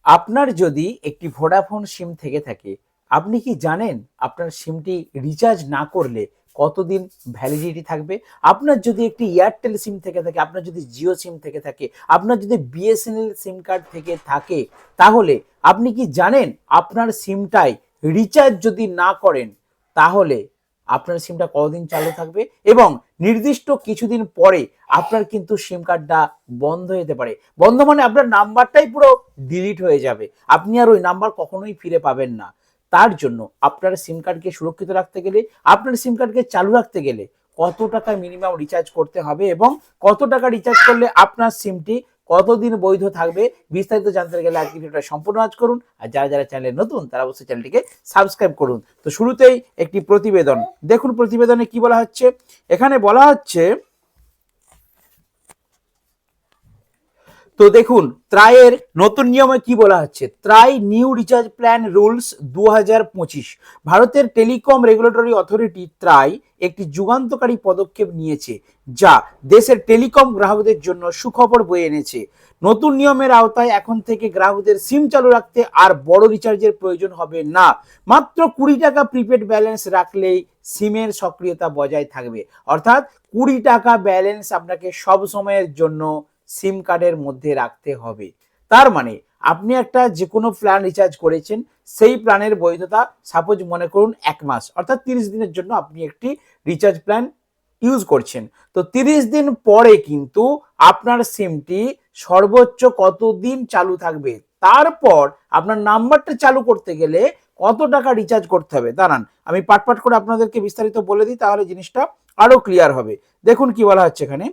আপনার যদি একটি ভোডাফোন সিম থেকে থাকে, আপনি কি জানেন আপনার সিমটি রিচার্জ না করলে কতদিন ভ্যালিডিটি থাকবে? আপনার যদি একটি এয়ারটেল সিম থেকে থাকে, আপনার যদি জিও সিম থেকে থাকে, আপনার যদি বিএসএনএল সিম কার্ড থেকে থাকে, তাহলে আপনি কি জানেন আপনার সিমটায় রিচার্জ যদি না করেন তাহলে আপনার সিমটা কতদিন চালু থাকবে? এবং নির্দিষ্ট কিছুদিন পরে আপনার কিন্তু সিম কার্ডটা বন্ধ হতে পারে। বন্ধ মানে আপনার নাম্বারটাই পুরো ডিলিট হয়ে যাবে, আপনি আর ওই নাম্বার কখনোই ফিরে পাবেন না। তার জন্য আপনার সিম কার্ডকে সুরক্ষিত রাখতে গেলে, আপনার সিম কার্ডকে চালু রাখতে গেলে কত টাকা মিনিমাম রিচার্জ করতে হবে এবং কত টাকা রিচার্জ করলে আপনার সিমটি কতদিন বৈধ থাকবে, বিস্তারিত জানতে গেলে আজকে ভিডিওটা সম্পূর্ণ ওয়াচ করুন। আর যারা যারা চ্যানেলে নতুন তারা অবশ্যই চ্যানেলটিকে সাবস্ক্রাইব করুন। তো শুরুতেই একটি প্রতিবেদন দেখুন। প্রতিবেদনে কি বলা হচ্ছে? এখানে বলা হচ্ছে, তো দেখুন ত্রায়ের নতুন নিয়মে কি বলা হচ্ছে। ত্রাই নিউ রিচার্জ প্ল্যান রুলস 2025। ভারতের টেলিকম রেগুলেটরি অথরিটি ত্রাই একটি যুগান্তকারী পদক্ষেপ নিয়েছে, যা দেশের টেলিকম গ্রাহকদের জন্য সুখবর বয়ে এনেছে। নতুন নিয়মের আওতায় এখন থেকে গ্রাহকদের সিম চালু রাখতে আর বড় রিচার্জের প্রয়োজন হবে না। মাত্র 20 টাকা প্রিপেড ব্যালেন্স রাখলেই সিমের সক্রিয়তা বজায় থাকবে। অর্থাৎ 20 টাকা ব্যালেন্স আপনাকে সব সময়ের জন্য সিম কার্ডের মধ্যে রাখতে হবে। তার মানে আপনি একটা যে কোনো প্ল্যান রিচার্জ করেছেন, সেই প্ল্যানের বৈধতা সাপোজ মনে করুন 1 মাস, অর্থাৎ 30 দিনের জন্য আপনি একটি রিচার্জ প্ল্যান ইউজ করছেন। তো 30 দিন পরে কিন্তু আপনার সিমটি সর্বোচ্চ কতদিন চালু থাকবে, তারপর আপনার নাম্বারটা চালু করতে গেলে কত টাকা রিচার্জ করতে হবে। দাঁড়ান আমি পাট পাট করে আপনাদেরকে বিস্তারিত বলে দিই, তাহলে জিনিসটা আরো ক্লিয়ার হবে। দেখুন কি বলা হচ্ছে এখানে।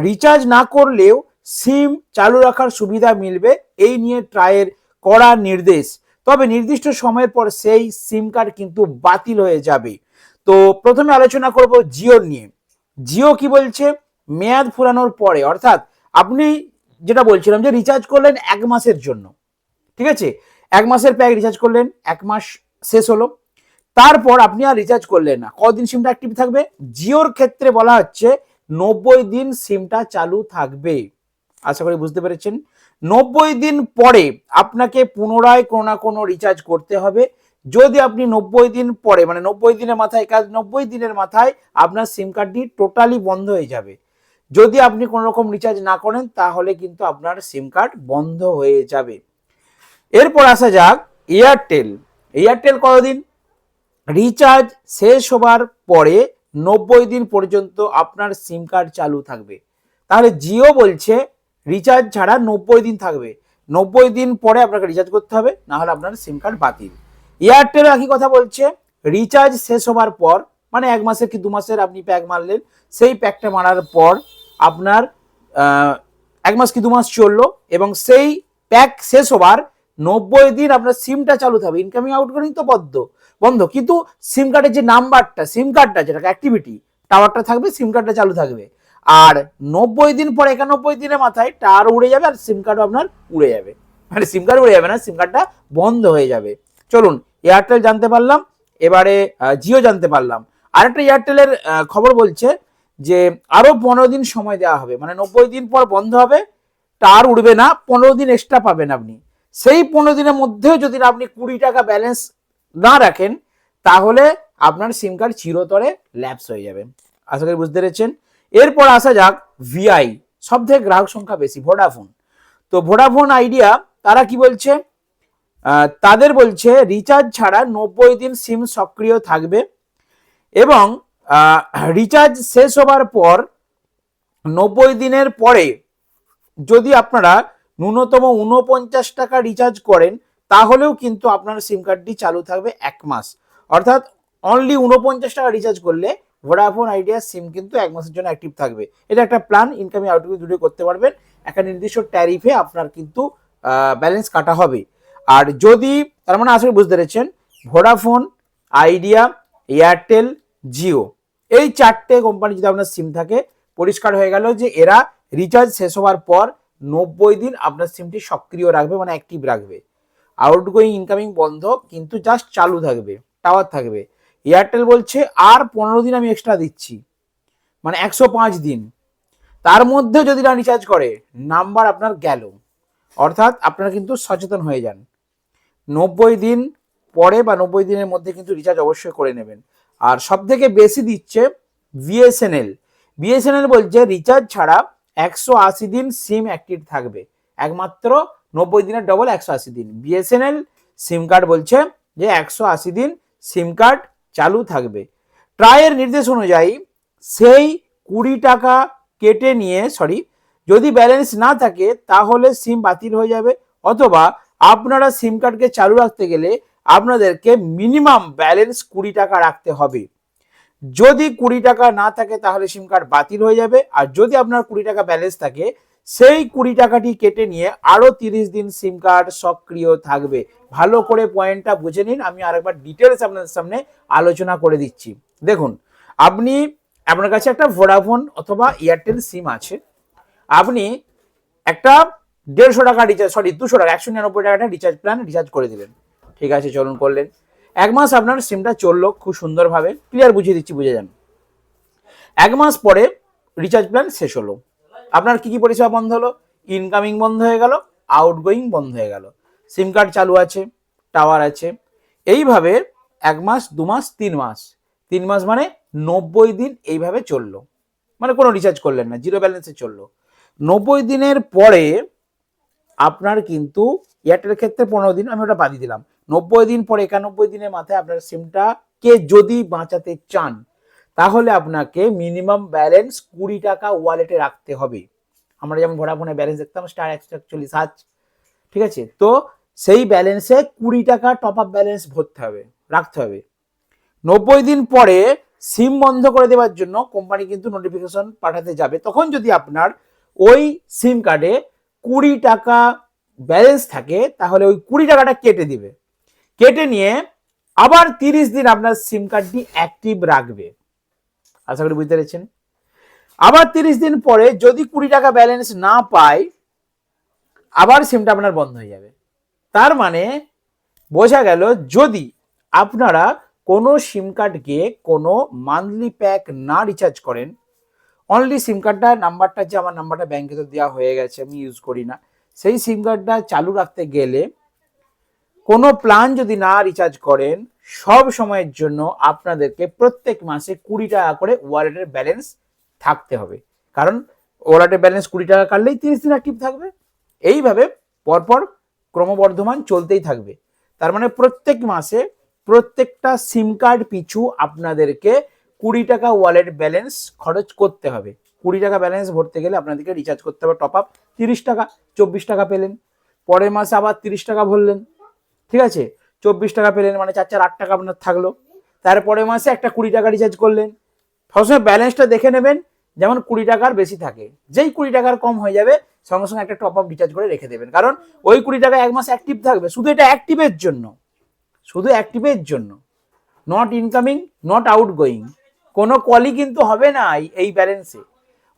রিচার্জ না করলেও সিম চালু রাখার সুবিধা মিলবে, এই নিয়ে ট্রায়ের কড়া নির্দেশ। তবে নির্দিষ্ট সময়ের পর সেই সিম কার্ড কিন্তু বাতিল হয়ে যাবে। তো প্রথমে আলোচনা করব জিও নিয়ে। জিও কি বলছে? মেয়াদ ফুরানোর পরে, অর্থাৎ আপনি যেটা বলছিলাম যে রিচার্জ করলেন 1 মাসের জন্য, ঠিক আছে, 1 মাসের প্যাক রিচার্জ করলেন, 1 মাস শেষ হলো, তারপর আপনি আর রিচার্জ করলেন না, কতদিন সিমটা অ্যাক্টিভ থাকবে? জিওর ক্ষেত্রে বলা হচ্ছে 90 দিন সিমটা চালু থাকবে। আশা করি বুঝতে পেরেছেন। 90 দিন পরে আপনাকে পুনরায় কোনো না কোনো রিচার্জ করতে হবে। যদি আপনি 90 দিন পরে, মানে 90 দিনের মাথায়, কাজ 90 দিনের মাথায় আপনার সিম কার্ডটি টোটালি বন্ধ হয়ে যাবে। যদি আপনি কোনো রকম রিচার্জ না করেন তাহলে কিন্তু আপনার সিম কার্ড বন্ধ হয়ে যাবে। এরপর আসা যাক এয়ারটেল। এয়ারটেল কতদিন? রিচার্জ শেষ হবার পরে 90 দিন পর্যন্ত আপনার সিম কার্ড চালু থাকবে। তাহলে জিও বলছে রিচার্জ ছাড়া 90 দিন থাকবে, 90 দিন পরে আপনাকে রিচার্জ করতে হবে, না হলে আপনার সিম কার্ড বাতিল। এয়ারটেল একই কথা বলছে, রিচার্জ শেষ হবার পর, মানে 1 মাসের কি 2 মাসের আপনি প্যাক মারলেন, সেই প্যাকটা মারার পর আপনার 1 মাস কি 2 মাস চললো এবং সেই প্যাক শেষ হবার 90 দিন আপনার সিমটা চালু থাকবে। ইনকামিং আউটগোয়িং তো বন্ধ, কিন্তু সিম কার্ডের যে নাম্বারটা, সিম কার্ডটা যেটা অ্যাক্টিভিটি টাওয়ারটা থাকবে, সিম কার্ডটা চালু থাকবে। আর 90 দিন পর 91 দিনের মাথায় টাওয়ার উড়ে যাবে আর সিম কার্ডও আপনার উড়ে যাবে, মানে সিম কার্ড উড়ে যাবে না, সিম কার্ডটা বন্ধ হয়ে যাবে। চলুন এয়ারটেল জানতে পারলাম, এবারে জিও জানতে পারলাম। আরেকটা এয়ারটেলের খবর বলছে যে আরো 15 দিন সময় দেওয়া হবে, মানে 90 দিন পর বন্ধ হবে, টাওয়ার উড়বে না, 15 দিন এক্সট্রা পাবেন আপনি। সেই 15 দিনের মধ্যেও যদি আপনি 20 টাকা ব্যালেন্স না রাখেন তাহলে আপনার সিম কার্ড চিরতরে ল্যাপস হয়ে যাবে। আশা করি বুঝতে পেরেছেন। এরপর আসা যাক ভিআই, সব থেকে গ্রাহক সংখ্যা বেশি ভোডাফোন। তো ভোডাফোন আইডিয়া তারা কি বলছে? তাদের বলছে রিচার্জ ছাড়া 90 দিন সিম সক্রিয় থাকবে এবং রিচার্জ শেষ হবার পর 90 দিনের পরে যদি আপনারা ন্যূনতম 49 টাকা রিচার্জ করেন তাহলেও কিন্তু আপনার সিম কার্ডটি চালু থাকবে 1 মাস। অর্থাৎ অনলি 49 টাকা রিচার্জ করলে ভোডাফোন আইডিয়া সিম কিন্তু 1 মাসের জন্য অ্যাক্টিভ থাকবে। এটা একটা প্ল্যান, ইনকামিং আউটগোয়িং দুটোই করতে পারবেন। একটা নির্দিষ্ট ট্যারিফে আপনার কিন্তু ব্যালেন্স কাটা হবে। আর যদি, তার মানে আসলে বুঝতে পেরেছেন, ভোডাফোন আইডিয়া, এয়ারটেল, জিও, এই 4টে কোম্পানি যদি আপনার সিম থাকে, পরিষ্কার হয়ে গেল যে এরা রিচার্জ শেষ হওয়ার পর 90 দিন আপনার সিমটি সক্রিয় রাখবে, মানে অ্যাক্টিভ রাখবে। আউটগোয়িং ইনকামিং বন্ধ, কিন্তু জাস্ট চালু থাকবে, টাওয়ার থাকবে। এয়ারটেল বলছে আর 15 দিন আমি এক্সট্রা দিচ্ছি, মানে 105 দিন। তার মধ্যে যদি না রিচার্জ করে নাম্বার আপনার গেল, অর্থাৎ আপনারা কিন্তু সচেতন হয়ে যান। 90 দিন পরে বা 90 দিনের মধ্যে কিন্তু রিচার্জ অবশ্যই করে নেবেন। আর সব থেকে বেশি দিচ্ছে বিএসএনএল। বিএসএনএল বলছে রিচার্জ ছাড়া 180 দিন সিম অ্যাক্টিভ থাকবে, একমাত্র 90 দিনের ডবল 180 দিন। বিএসএনএল সিম কার্ড বলছে যে 180 দিন সিম কার্ড চালু থাকবে। ট্রাইয়ের নির্দেশ অনুযায়ী সেই 20 টাকা কেটে নিয়ে যদি ব্যালেন্স না থাকে তাহলে সিম বাতিল হয়ে যাবে, অথবা আপনারা সিম কার্ডকে চালু রাখতে গেলে আপনাদেরকে মিনিমাম ব্যালেন্স 20 টাকা রাখতে হবে। যদি 20 টাকা না থাকে তাহলে সিম কার্ড বাতিল হয়ে যাবে, আর যদি আপনার 20 টাকা ব্যালেন্স থাকে সেই 20 টাকাটি কেটে নিয়ে আরো 30 দিন সিম কার্ড সক্রিয় থাকবে। ভালো করে পয়েন্টটা বুঝে নিন, আমি আরেকবার ডিটেলস আপনাদের সামনে আলোচনা করে দিচ্ছি। দেখুন, আপনার কাছে একটা ভোডাফোন অথবা এয়ারটেল সিম আছে, আপনি একটা 150 টাকা রিচার্জ 200 টাকা 199 টাকাটা রিচার্জ প্ল্যান রিচার্জ করে দিলেন। ঠিক আছে, চলুন করলেন। 1 মাস আপনার সিমটা চললো খুব সুন্দরভাবে, ক্লিয়ার বুঝিয়ে দিচ্ছি, বুঝে যান। 1 মাস পরে রিচার্জ প্ল্যান শেষ হলো, আপনার কি কি পরিষেবা বন্ধ হলো? ইনকামিং বন্ধ হয়ে গেল, আউটগোয়িং বন্ধ হয়ে গেল। সিম কার্ড চালু আছে, টাওয়ার আছে। এইভাবে 1 মাস, 2 মাস, 3 মাস, 3 মাস মানে 90 দিন এইভাবে চললো, মানে কোনো রিচার্জ করলেন না, জিরো ব্যালেন্সে চললো। 90 দিনের পরে আপনার কিন্তু এয়ারটেলের ক্ষেত্রে 15 দিন, আমি ওটা বাদিয়ে দিলাম। 90 দিন পরে 91 দিনের মাথায় আপনার সিমটাকে যদি বাঁচাতে চান তাহলে আপনাকে মিনিমাম ব্যালেন্স 20 টাকা ওয়ালেটে রাখতে হবে। আমরা যেমন ভোডাফোনে ব্যালেন্স দেখতাম *141#, ঠিক আছে, তো সেই ব্যালেন্সে 20 টাকা টপ আপ ব্যালেন্স ভরতে হবে, রাখতে হবে। 90 দিন পরে সিম বন্ধ করে দেওয়ার জন্য কোম্পানি কিন্তু নোটিফিকেশন পাঠাতে যাবে, তখন যদি আপনার ওই সিম কার্ডে 20 টাকা ব্যালেন্স থাকে তাহলে ওই 20 টাকাটা কেটে দিবে, কেটে নিয়ে আবার 30 দিন আপনার সিম কার্ডটি অ্যাক্টিভ রাখবে। আশা করি বুঝতে পেরেছেন। আবার 30 দিন পরে যদি 20 টাকা ব্যালেন্স না পায় আবার সিমটা আপনার বন্ধ হয়ে যাবে। তার মানে বোঝা গেল, যদি আপনারা কোনো সিম কার্ডকে কোনো মান্থলি প্যাক না রিচার্জ করেন, অনলি সিম কার্ডটা নাম্বারটা, যে আমার নাম্বারটা ব্যাংকে তো দেওয়া হয়ে গেছে, আমি ইউজ করি না, সেই সিম কার্ডটা চালু রাখতে গেলে কোনো প্ল্যান যদি না রিচার্জ করেন সব সময়ের জন্য আপনাদেরকে প্রত্যেক মাসে 20 টাকা করে ওয়ালেটের ব্যালেন্স থাকতে হবে, কারণ ওয়ালেটের ব্যালেন্স 20 টাকা কাটলেই 30 দিন অ্যাক্টিভ থাকবে। এইভাবে পরপর ক্রমবর্ধমান চলতেই থাকবে। তার মানে প্রত্যেক মাসে প্রত্যেকটা সিম কার্ড পিছু আপনাদেরকে 20 টাকা ওয়ালেট ব্যালেন্স খরচ করতে হবে। 20 টাকা ব্যালেন্স ভরতে গেলে আপনাদেরকে রিচার্জ করতে হবে টপ আপ 30 টাকা, 24 টাকা পেলেন। পরের মাসে আবার 30 টাকা ভরলেন, ঠিক আছে, 24 টাকা পেলেন, মানে 4×4 = 8 টাকা আপনার থাকলো। তারপরে মাসে একটা 20 টাকা রিচার্জ করলেন। সবসময় ব্যালেন্সটা দেখে নেবেন যেমন 20 টাকার বেশি থাকে, যেই 20 টাকার কম হয়ে যাবে সঙ্গে সঙ্গে একটা টপ আপ রিচার্জ করে রেখে দেবেন, কারণ ওই 20 টাকা 1 মাস অ্যাক্টিভ থাকবে। শুধু এটা অ্যাক্টিভের জন্য, শুধু অ্যাক্টিভের জন্য, নট ইনকামিং, নট আউটগোয়িং। কোনো কলই কিন্তু হবে না এই ব্যালেন্সে,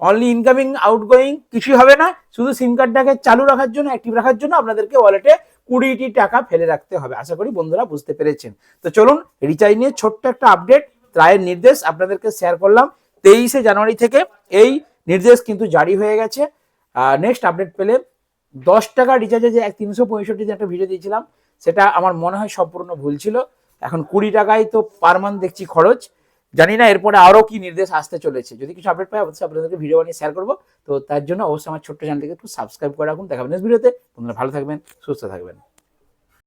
অনলি ইনকামিং, আউটগোয়িং কিছুই হবে না। শুধু সিম কার্ডটাকে চালু রাখার জন্য, অ্যাক্টিভ রাখার জন্য আপনাদেরকে ওয়ালেটে 20 টাকা ফেলে রাখতে হবে। আশা করি বন্ধুরা বুঝতে পেরেছেন। তো চলুন, রিচার্জ নিয়ে ছোট্ট একটা আপডেট, ট্রায়ের নির্দেশ আপনাদেরকে শেয়ার করলাম। 23শে জানুয়ারি থেকে এই নির্দেশ কিন্তু জারি হয়ে গেছে। নেক্সট আপডেট পেলে 10 টাকা রিচার্জে যে 365 একটা ভিডিও দিয়েছিলাম সেটা আমার মনে হয় সম্পূর্ণ ভুল ছিল। এখন 20 টাকায় তো পার মান্থ দেখছি খরচ। জানি না এরপরে আরো কি নির্দেশ আসতে চলেছে। যদি কিছু আপডেট পাই অবশ্যই আপনাদেরকে ভিডিও বানিয়ে শেয়ার করবো। তো তার জন্য অবশ্যই আমার ছোট্ট চ্যানেলটিকে একটু সাবস্ক্রাইব করে রাখুন। দেখাবেন নেক্সট ভিডিওতে। তোমরা ভালো থাকবেন, সুস্থ থাকবেন।